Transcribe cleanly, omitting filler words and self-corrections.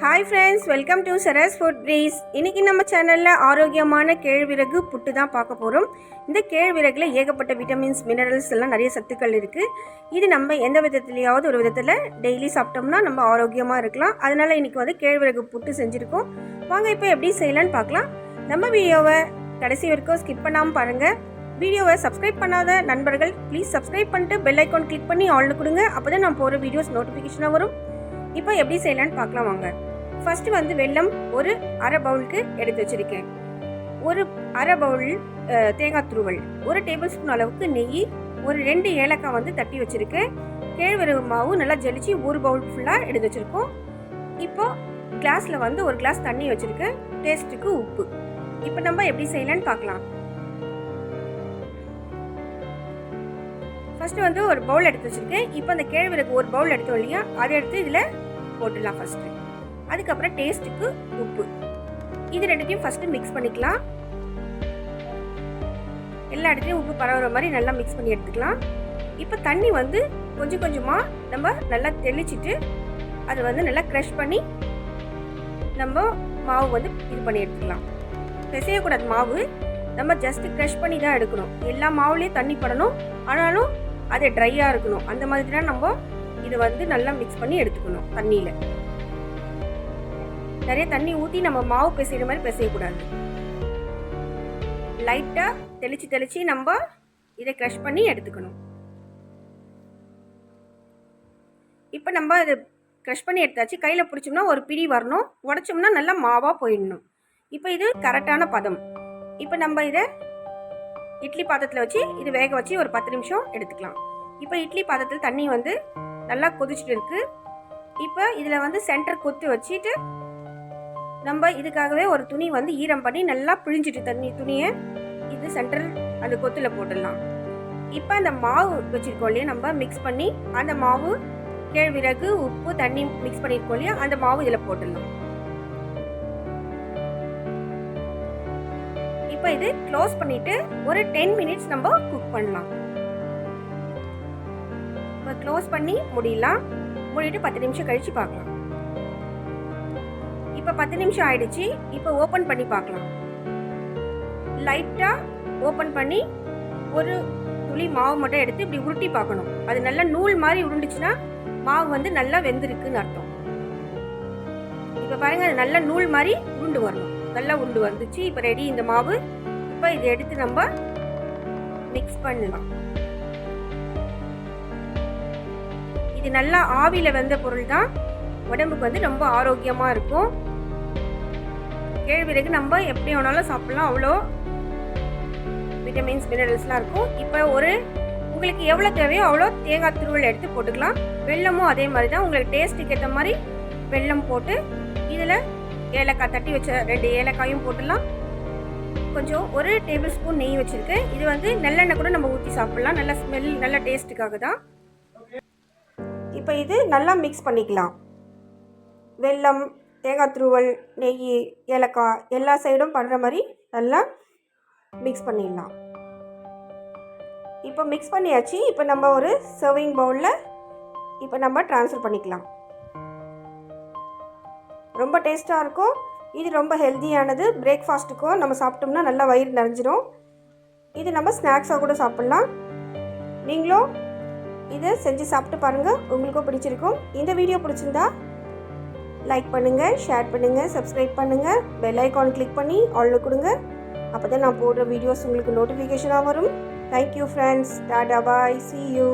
Hi friends, welcome to Saras food breeze. இன்றைக்கி நம்ம சேனலில் ஆரோக்கியமான கேழ்விறகு புட்டு தான் பார்க்க போகிறோம். இந்த கேழ்விறகுல ஏகப்பட்ட விட்டமின்ஸ், மினரல்ஸ் எல்லாம் நிறைய சத்துக்கள் இருக்குது. இது நம்ம எந்த விதத்துலையாவது ஒரு விதத்தில் டெய்லி சாப்பிட்டோம்னா நம்ம ஆரோக்கியமாக இருக்கலாம். அதனால் இன்றைக்கி கேழ்விறகு புட்டு செஞ்சுருக்கோம். வாங்க இப்போ எப்படி செய்யலான்னு பார்க்கலாம். நம்ம வீடியோவை கடைசி வரைக்கும் ஸ்கிப் பண்ணாமல் பாருங்கள். வீடியோவை சப்ஸ்கிரைப் பண்ணாத நண்பர்கள் ப்ளீஸ் சப்ஸ்கிரைப் பண்ணிட்டு பெல் ஐக்கான் கிளிக் பண்ணி ஆல்னு கொடுங்க. அப்போ தான் நான் போகிற வீடியோஸ் நோட்டிஃபிகேஷனாக வரும். இப்போ எப்படி செய்யலான்னு பார்க்கலாம் வாங்க. ஃபஸ்ட்டு வெல்லம் ஒரு அரை பவுலுக்கு எடுத்து வச்சுருக்கேன். ஒரு அரை பவுல் தேங்காய் துருவல், ஒரு டேபிள் ஸ்பூன் அளவுக்கு நெய், ஒரு 2 ஏலக்காய் தட்டி வச்சுருக்கேன். கேழ்வரகு மாவு நல்லா ஜலிச்சு ஒரு பவுல் ஃபுல்லாக எடுத்து வச்சுருக்கோம். இப்போது கிளாஸில் ஒரு கிளாஸ் தண்ணி வச்சுருக்கேன். டேஸ்ட்டுக்கு உப்பு. இப்போ நம்ம எப்படி செய்யலான்னு பார்க்கலாம். ஃபஸ்ட்டு ஒரு பவுல் எடுத்து வச்சுருக்கேன். இப்போ அந்த கேழ்வரகு ஒரு பவுல் எடுத்தோம் இல்லையா, அதை எடுத்து இதில் போட்டுடலாம் ஃபஸ்ட்டு. அதுக்கப்புறம் டேஸ்ட்டுக்கு உப்பு, இது ரெண்டுத்தையும் ஃபஸ்ட்டு மிக்ஸ் பண்ணிக்கலாம். எல்லா இடத்துலையும் உப்பு பரவுற மாதிரி நல்லா மிக்ஸ் பண்ணி எடுத்துக்கலாம். இப்போ தண்ணி கொஞ்சம் கொஞ்சமாக நம்ம நல்லா தெளிச்சிட்டு அதை நல்லா க்ரஷ் பண்ணி நம்ம மாவு இது பண்ணி எடுத்துக்கலாம். பிசையக்கூடாது மாவு, நம்ம ஜஸ்ட்டு க்ரஷ் பண்ணி தான் எடுக்கணும். எல்லா மாவுலேயும் தண்ணி படணும், ஆனாலும் அது ட்ரையாக இருக்கணும். அந்த மாதிரி தான் நம்ம இது நல்லா மிக்ஸ் பண்ணி எடுத்துக்கணும். தண்ணியில் நிறைய தண்ணி ஊற்றி நம்ம மாவு பிசைகிற மாதிரி பிசையக்கூடாது. லைட்டாக தெளித்து நம்ம இதை க்ரஷ் பண்ணி எடுத்துக்கணும். இப்போ நம்ம இதை க்ரஷ் பண்ணி எடுத்தாச்சு. கையில் பிடிச்சோம்னா ஒரு பிடி வரணும், உடச்சோம்னா நல்லா மாவாக போயிடணும். இப்போ இது கரெக்டான பதம். இப்போ நம்ம இதை இட்லி பாத்திரத்தில் வச்சு இது வேக வச்சு ஒரு 10 நிமிஷம் எடுத்துக்கலாம். இப்போ இட்லி பாத்திரத்தில் தண்ணி நல்லா கொதிச்சுட்டு இருக்குது. இப்போ இதில் சென்டர் கொத்து வச்சுட்டு நம்ம இதுக்காகவே ஒரு துணி ஈரம் பண்ணி நல்லா பிழிஞ்சிட்டு துணியை இது சென்டர் அந்த கொத்தில் போட்டுடலாம். இப்போ அந்த மாவு வச்சுருக்கோம் இல்லையா, நம்ம மிக்ஸ் பண்ணி அந்த மாவு கேழ்விறகு, உப்பு, தண்ணி மிக்ஸ் பண்ணியிருக்கோம் இல்லையா, அந்த மாவு இதில் போட்டுடலாம். இப்போ இது க்ளோஸ் பண்ணிவிட்டு ஒரு 10 மினிட்ஸ் நம்ம குக் பண்ணலாம். இப்போ க்ளோஸ் பண்ணி மூடிட்டு 10 நிமிஷம் கழித்து பார்க்கலாம். இப்போ 10 நிமிஷம் ஆயிடுச்சு. இப்போ ஓப்பன் பண்ணி பார்க்கலாம். லைட்டாக ஓப்பன் பண்ணி ஒரு துளி மாவு மட்டும் எடுத்து இப்படி உருட்டி பார்க்கணும். அது நல்லா நூல் மாதிரி உருண்டுச்சுன்னா மாவு நல்லா வெந்திருக்குன்னு அர்த்தம். இப்போ பாருங்கள், அது நல்லா நூல் மாதிரி உருண்டு வரணும். நல்லா உருண்டு வந்துச்சு. இப்போ ரெடி இந்த மாவு. இப்போ இதை எடுத்து நம்ம மிக்ஸ் பண்ணலாம். இது நல்லா ஆவியில் வெந்த பொருள் தான், உடம்புக்கு ரொம்ப ஆரோக்கியமாக இருக்கும். கேழ்விறகு நம்ம எப்படி வேணாலும் சாப்பிடலாம், அவ்வளோ விட்டமின்ஸ், மினரல்ஸ்லாம் இருக்கும். இப்போ உங்களுக்கு எவ்வளோ தேவையோ அவ்வளோ தேங்காய் துருவல் எடுத்து போட்டுக்கலாம். வெல்லமும் அதே மாதிரி தான், உங்களுக்கு டேஸ்ட்டுக்கு ஏற்ற மாதிரி வெல்லம் போட்டு இதில் ஏலக்காய் தட்டி வச்ச 2 ஏலக்காயும் போட்டுடலாம். கொஞ்சம் ஒரு டேபிள் ஸ்பூன் நெய் வச்சுருக்கேன். இது நல்லெண்ணெய் கூட நம்ம ஊற்றி சாப்பிட்லாம். நல்ல ஸ்மெல், நல்ல டேஸ்ட்டுக்காக தான். இப்போ இது நல்லா மிக்ஸ் பண்ணிக்கலாம். வெல்லம், தேங்காய் துருவல், நெய், ஏலக்காய் எல்லா சைடும் பண்ணுற மாதிரி நல்லா மிக்ஸ் பண்ணிடலாம். இப்போ மிக்ஸ் பண்ணியாச்சு. இப்போ நம்ம ஒரு சர்விங் பவுலில் இப்போ நம்ம ட்ரான்ஸ்ஃபர் பண்ணிக்கலாம். ரொம்ப டேஸ்ட்டாக இருக்கும். இது ரொம்ப ஹெல்த்தியானது. பிரேக்ஃபாஸ்ட்டுக்கும் நம்ம சாப்பிட்டோம்னா நல்லா வயிறு நிறைஞ்சிரும். இது நம்ம ஸ்நாக்ஸாக கூட சாப்பிட்லாம். நீங்களும் இதை செஞ்சு சாப்பிட்டு பாருங்கள், உங்களுக்கும் பிடிச்சிருக்கும். இந்த வீடியோ பிடிச்சிருந்தா லைக் பண்ணுங்கள், ஷேர் பண்ணுங்கள், சப்ஸ்கிரைப் பண்ணுங்கள், பெல் ஐக்கான் கிளிக் பண்ணி ஆல்னு கொடுங்க. அப்போ தான் நான் போடுற வீடியோஸ் உங்களுக்கு நோட்டிஃபிகேஷனாக வரும். Thank you friends. Tata, bye, see you.